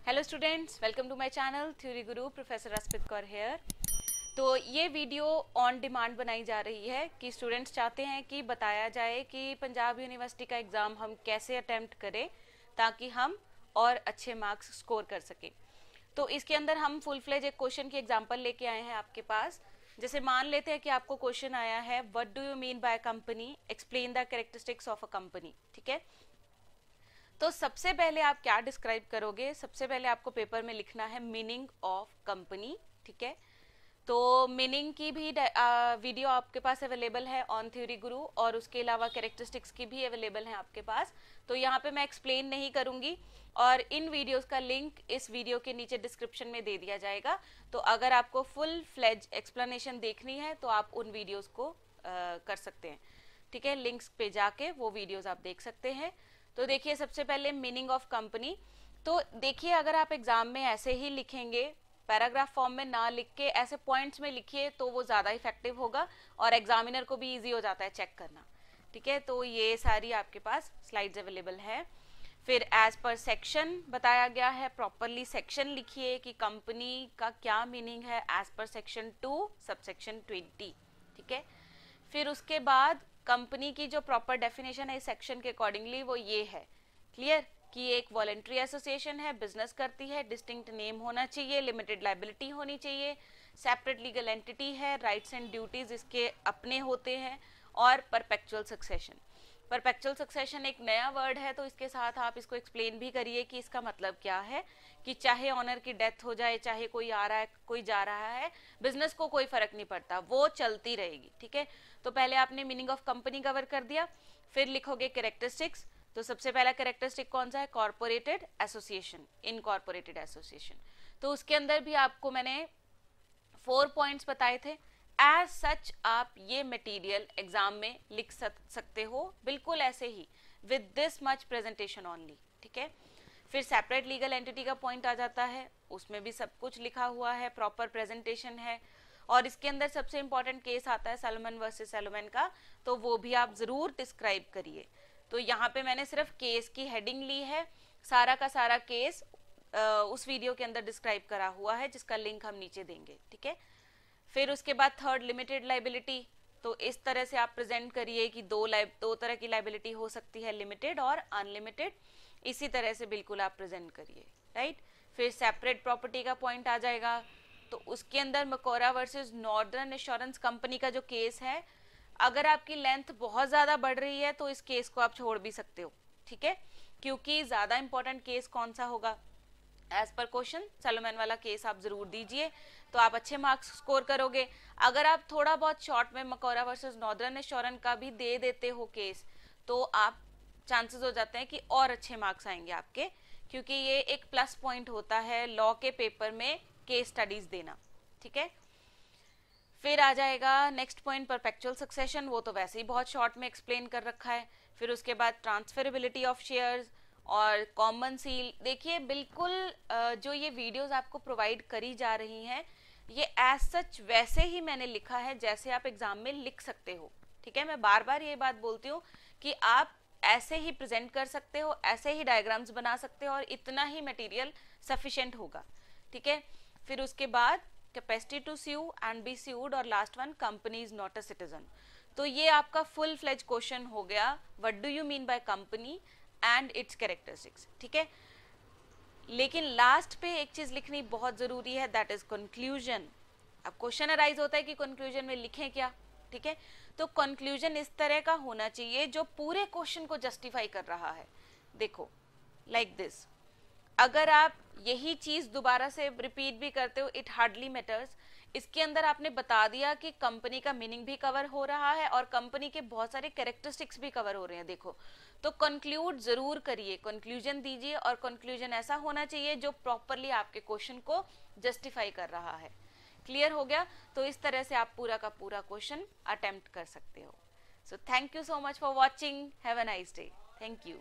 Hello students, welcome to my channel theory Guru. Professor Asmit Kaur here. तो ये video on demand बनाई जा रही है कि स्टूडेंट्स चाहते हैं कि बताया जाए कि पंजाब यूनिवर्सिटी का एग्ज़ाम हम कैसे अटेम्प्ट करें ताकि हम और अच्छे मार्क्स स्कोर कर सकें। तो इसके अंदर हम फुल फ्लेज एक क्वेश्चन की एग्जाम्पल लेके आए हैं आपके पास। जैसे मान लेते हैं कि आपको क्वेश्चन आया है, what do you mean by company, explain the characteristics of a company. ठीक है, तो सबसे पहले आप क्या डिस्क्राइब करोगे? सबसे पहले आपको पेपर में लिखना है मीनिंग ऑफ कंपनी। ठीक है, तो मीनिंग की भी वीडियो आपके पास अवेलेबल है ऑन थ्योरी गुरु, और उसके अलावा कैरेक्टरिस्टिक्स की भी अवेलेबल है आपके पास। तो यहाँ पे मैं एक्सप्लेन नहीं करूंगी, और इन वीडियोस का लिंक इस वीडियो के नीचे डिस्क्रिप्शन में दे दिया जाएगा। तो अगर आपको फुल फ्लेज एक्सप्लेनेशन देखनी है तो आप उन वीडियोस को कर सकते हैं। ठीक है, लिंक्स पे जाके वो वीडियोस आप देख सकते हैं। तो देखिए, सबसे पहले मीनिंग ऑफ कंपनी। तो देखिए, अगर आप एग्जाम में ऐसे ही लिखेंगे, पैराग्राफ फॉर्म में ना लिख के ऐसे पॉइंट्स में लिखिए, तो वो ज़्यादा इफेक्टिव होगा और एग्जामिनर को भी इजी हो जाता है चेक करना। ठीक है, तो ये सारी आपके पास स्लाइड्स अवेलेबल है। फिर एज पर सेक्शन बताया गया है, प्रॉपरली सेक्शन लिखिए कि कंपनी का क्या मीनिंग है एज पर सेक्शन 2 सबसेक्शन 20। ठीक है, फिर उसके बाद कंपनी की जो प्रॉपर डेफिनेशन है इस सेक्शन के अकॉर्डिंगली वो ये है, क्लियर, कि ये एक वॉलेंट्री एसोसिएशन है, बिजनेस करती है, डिस्टिंक्ट नेम होना चाहिए, लिमिटेड लाइबिलिटी होनी चाहिए, सेपरेट लीगल एंटिटी है, राइट्स एंड ड्यूटीज इसके अपने होते हैं, और परपेचुअल सक्सेशन। परपेचुअल सक्सेशन एक नया वर्ड है, तो इसके साथ आप इसको एक्सप्लेन भी करिए कि इसका मतलब क्या है, कि चाहे ऑनर की डेथ हो जाए, चाहे कोई आ रहा है कोई जा रहा है, बिजनेस को कोई फर्क नहीं पड़ता, वो चलती रहेगी। ठीक है, तो पहले आपने मीनिंग ऑफ कंपनी कवर कर दिया, फिर लिखोगे कैरेक्टरिस्टिक्स। तो सबसे पहला कैरेक्टरिस्टिक कौन सा है? कॉर्पोरेटेड एसोसिएशन, इनकॉर्पोरेटेड एसोसिएशन। तो उसके अंदर भी आपको मैंने 4 पॉइंट्स बताए थे। एज सच आप ये मटेरियल एग्जाम में लिख सकते हो बिल्कुल ऐसे ही, with this much presentation only. ठीक है, फिर सेपरेट लीगल एंटिटी का पॉइंट आ जाता है, उसमें भी सब कुछ लिखा हुआ है, प्रॉपर प्रेजेंटेशन है, और इसके अंदर सबसे इंपॉर्टेंट केस आता है सैलोमन वर्सेस सैलोमन का, तो वो भी आप जरूर डिस्क्राइब करिए। तो यहाँ पे मैंने सिर्फ केस की हेडिंग ली है, सारा का सारा केस उस वीडियो के अंदर डिस्क्राइब करा हुआ है, जिसका लिंक हम नीचे देंगे। ठीक है, फिर उसके बाद थर्ड, लिमिटेड लाइबिलिटी। तो इस तरह से आप प्रेजेंट करिए कि दो तरह की लाइबिलिटी हो सकती है, लिमिटेड और अनलिमिटेड। इसी तरह से बिल्कुल आप प्रेजेंट करिए, राइट। फिर सेपरेट प्रॉपर्टी का पॉइंट आ जाएगा, तो उसके अंदर मकोरा वर्सेस नॉर्दर्न इंश्योरेंस कंपनी का जो केस है, अगर आपकी लेंथ बहुत ज्यादा बढ़ रही है तो इस केस को आप छोड़ भी सकते हो। ठीक है, क्योंकि ज्यादा इंपॉर्टेंट केस कौन सा होगा? एज पर क्वेश्चन सैलोमन वाला केस आप जरूर दीजिए, तो आप अच्छे मार्क्स स्कोर करोगे। अगर आप थोड़ा बहुत शॉर्ट में मकोरा वर्सेस नॉर्दर्न इंश्योरेंस का भी दे देते हो केस, तो आप चांसेस हो जाते हैं कि और अच्छे मार्क्स आएंगे आपके, क्योंकि ये एक प्लस पॉइंट होता है लॉ के पेपर में केस स्टडीज देना। ठीक है, फिर आ जाएगा नेक्स्ट पॉइंट, परपेचुअल सक्सेशन। वो तो वैसे ही बहुत शॉर्ट में एक्सप्लेन कर रखा है। फिर उसके बाद ट्रांसफरेबिलिटी ऑफ शेयर्स और कॉमन सील। देखिए, बिल्कुल जो ये वीडियोस आपको प्रोवाइड करी जा रही हैं, ये एज सच वैसे ही मैंने लिखा है जैसे आप एग्जाम में लिख सकते हो। ठीक है, मैं बार बार ये बात बोलती हूँ कि आप ऐसे ही प्रेजेंट कर सकते हो, ऐसे ही डायग्राम्स बना सकते हो, और इतना ही मटेरियल सफिशिएंट होगा। ठीक है, फिर उसके बाद capacity to sue and be sued, और last one, company is not a citizen. तो ये आपका फुल फ्लेज क्वेश्चन हो गया, what do you mean by company and its characteristics. ठीक है, लेकिन लास्ट पे एक चीज लिखनी बहुत जरूरी है, दैट इज कंक्लूजन। अब क्वेश्चन अराइज होता है कि कंक्लूजन में लिखें क्या। ठीक है, तो कंक्लूजन इस तरह का होना चाहिए जो पूरे क्वेश्चन को जस्टिफाई कर रहा है। देखो, लाइक दिस, अगर आप यही चीज दोबारा से रिपीट भी करते हो, इट हार्डली मैटर्स। इसके अंदर आपने बता दिया कि कंपनी का मीनिंग भी कवर हो रहा है और कंपनी के बहुत सारे कैरेक्टरिस्टिक्स भी कवर हो रहे हैं। देखो, तो कंक्लूड जरूर करिए, कंक्लूजन दीजिए, और कंक्लूजन ऐसा होना चाहिए जो प्रॉपरली आपके क्वेश्चन को जस्टिफाई कर रहा है। क्लियर हो गया? तो इस तरह से आप पूरा का पूरा क्वेश्चन अटेम्प्ट कर सकते हो। So thank you so much for watching, have a nice day, thank you.